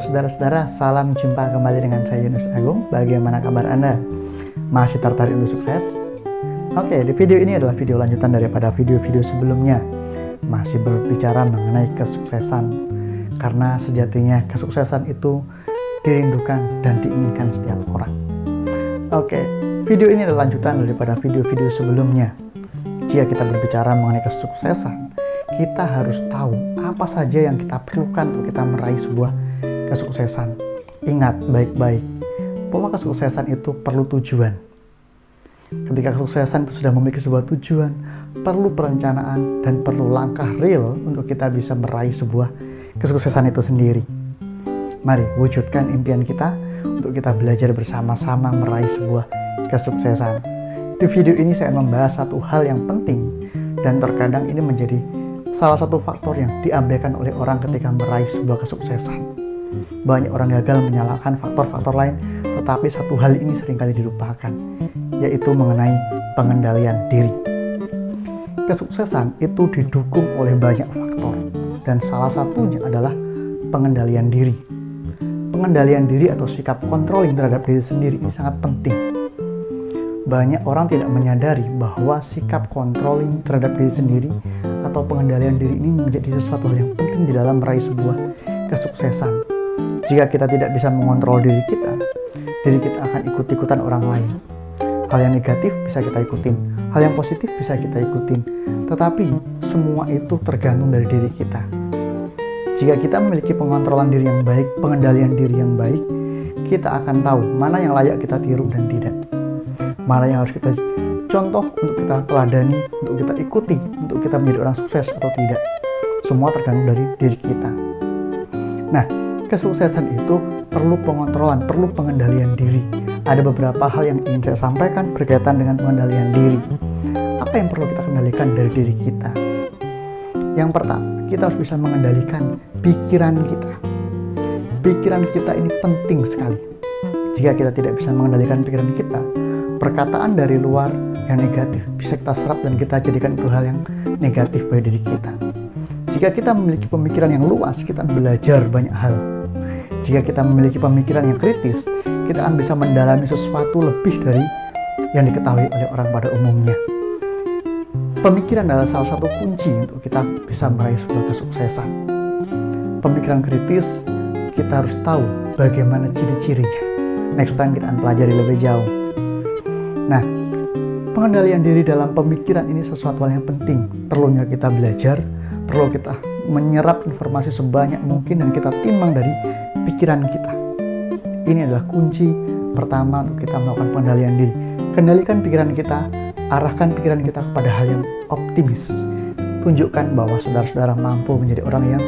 saudara-saudara, salam jumpa kembali dengan saya Yunus Agung. Bagaimana kabar Anda? Masih tertarik untuk sukses? Oke, di video ini adalah video lanjutan daripada video-video sebelumnya. Masih berbicara mengenai kesuksesan. Karena sejatinya kesuksesan itu dirindukan dan diinginkan setiap orang. Oke, video ini adalah lanjutan daripada video-video sebelumnya. Jika kita berbicara mengenai kesuksesan, kita harus tahu apa saja yang kita perlukan untuk kita meraih sebuah kesuksesan. Ingat baik-baik bahwa kesuksesan itu perlu tujuan. Ketika kesuksesan itu sudah memiliki sebuah tujuan, perlu perencanaan dan perlu langkah real untuk kita bisa meraih sebuah kesuksesan itu sendiri. Mari wujudkan impian kita untuk kita belajar bersama-sama meraih sebuah kesuksesan. Di video ini saya membahas satu hal yang penting dan terkadang ini menjadi salah satu faktor yang diabaikan oleh orang ketika meraih sebuah kesuksesan. Banyak orang gagal menyalahkan faktor-faktor lain, tetapi satu hal ini seringkali dilupakan, yaitu mengenai pengendalian diri. Kesuksesan itu didukung oleh banyak faktor, dan salah satunya adalah pengendalian diri. Pengendalian diri atau sikap controlling terhadap diri sendiri ini sangat penting. Banyak orang tidak menyadari bahwa sikap controlling terhadap diri sendiri atau pengendalian diri ini menjadi sesuatu yang penting di dalam meraih sebuah kesuksesan. Jika kita tidak bisa mengontrol diri kita akan ikut-ikutan orang lain. Hal yang negatif bisa kita ikutin, hal yang positif bisa kita ikutin, tetapi semua itu tergantung dari diri kita. Jika kita memiliki pengontrolan diri yang baik, pengendalian diri yang baik, kita akan tahu mana yang layak kita tiru dan tidak. Mana yang harus kita contoh untuk kita teladani, untuk kita ikuti, untuk kita menjadi orang sukses atau tidak. Semua tergantung dari diri kita. Nah, kesuksesan itu perlu pengontrolan, perlu pengendalian diri. Ada beberapa hal yang ingin saya sampaikan berkaitan dengan pengendalian diri. Apa yang perlu kita kendalikan dari diri kita? Yang pertama, kita harus bisa mengendalikan pikiran kita. Pikiran kita ini penting sekali. Jika kita tidak bisa mengendalikan pikiran kita, perkataan dari luar yang negatif bisa kita serap dan kita jadikan itu hal yang negatif bagi diri kita. Jika kita memiliki pemikiran yang luas, kita akan belajar banyak hal. Jika kita memiliki pemikiran yang kritis, kita akan bisa mendalami sesuatu lebih dari yang diketahui oleh orang pada umumnya. Pemikiran adalah salah satu kunci untuk kita bisa meraih sebuah kesuksesan. Pemikiran kritis, kita harus tahu bagaimana ciri-cirinya. Next time kita akan pelajari lebih jauh. Nah, pengendalian diri dalam pemikiran ini sesuatu yang penting. Perlunya kita belajar, perlu kita menyerap informasi sebanyak mungkin dan kita timbang dari pikiran kita. Ini adalah kunci pertama untuk kita melakukan pengendalian diri. Kendalikan pikiran kita, arahkan pikiran kita kepada hal yang optimis. Tunjukkan bahwa saudara-saudara mampu menjadi orang yang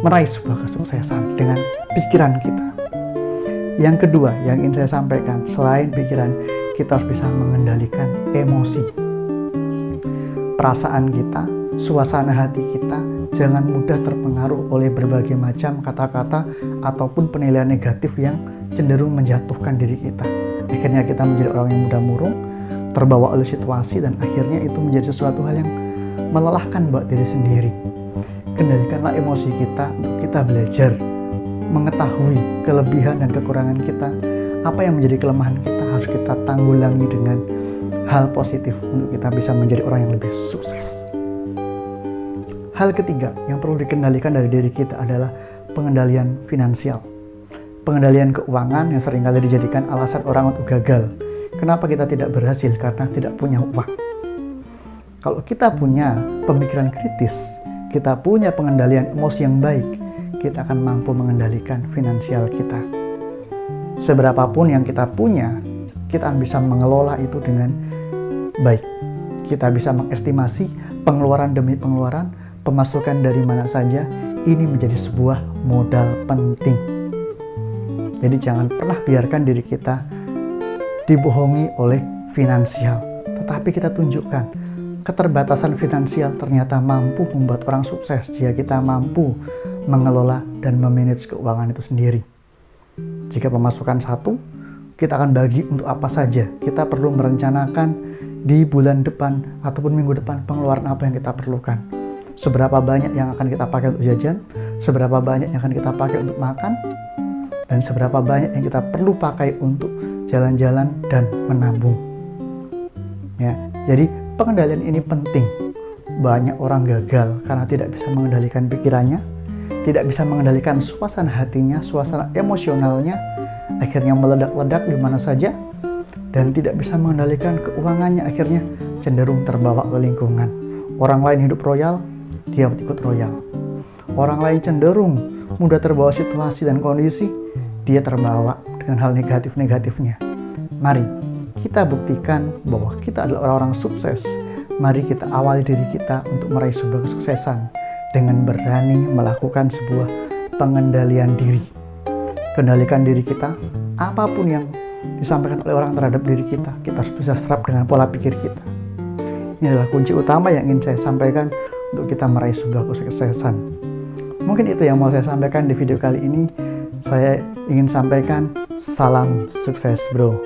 meraih sebuah kesuksesan dengan pikiran kita. Yang kedua yang ingin saya sampaikan, selain pikiran, kita harus bisa mengendalikan emosi. Perasaan kita, suasana hati kita, jangan mudah terpengaruh oleh berbagai macam kata-kata ataupun penilaian negatif yang cenderung menjatuhkan diri kita. Akhirnya kita menjadi orang yang mudah murung, terbawa oleh situasi, dan akhirnya itu menjadi sesuatu hal yang melelahkan buat diri sendiri. Kendalikanlah emosi kita untuk kita belajar mengetahui kelebihan dan kekurangan kita. Apa yang menjadi kelemahan kita harus kita tanggulangi dengan hal positif untuk kita bisa menjadi orang yang lebih sukses. Hal ketiga yang perlu dikendalikan dari diri kita adalah pengendalian finansial. Pengendalian keuangan yang seringkali dijadikan alasan orang untuk gagal. Kenapa kita tidak berhasil? Karena tidak punya uang. Kalau kita punya pemikiran kritis, kita punya pengendalian emosi yang baik, kita akan mampu mengendalikan finansial kita. Seberapapun yang kita punya, kita akan bisa mengelola itu dengan baik. Kita bisa mengestimasi pengeluaran demi pengeluaran, pemasukan dari mana saja. Ini menjadi sebuah modal penting. Jadi jangan pernah biarkan diri kita dibohongi oleh finansial. Tetapi kita tunjukkan keterbatasan finansial ternyata mampu membuat orang sukses jika kita mampu mengelola dan memanage keuangan itu sendiri. Jika pemasukan satu, kita akan bagi untuk apa saja. Kita perlu merencanakan di bulan depan ataupun minggu depan pengeluaran apa yang kita perlukan. Seberapa banyak yang akan kita pakai untuk jajan, seberapa banyak yang akan kita pakai untuk makan, dan seberapa banyak yang kita perlu pakai untuk jalan-jalan dan menabung. Ya, jadi pengendalian ini penting. Banyak orang gagal karena tidak bisa mengendalikan pikirannya, tidak bisa mengendalikan suasana hatinya, suasana emosionalnya, akhirnya meledak-ledak di mana saja, dan tidak bisa mengendalikan keuangannya, akhirnya cenderung terbawa ke lingkungan. Orang lain hidup royal, dia ikut royal. Orang lain cenderung mudah terbawa situasi dan kondisi, dia terbawa dengan hal negatif-negatifnya. Mari kita buktikan bahwa kita adalah orang-orang sukses. Mari kita awali diri kita untuk meraih sebuah kesuksesan dengan berani melakukan sebuah pengendalian diri. Kendalikan diri kita, apapun yang disampaikan oleh orang terhadap diri kita harus bisa serap dengan pola pikir kita. Ini adalah kunci utama yang ingin saya sampaikan untuk kita meraih sebuah kesuksesan. Mungkin itu yang mau saya sampaikan di video kali ini. Saya ingin sampaikan salam sukses bro.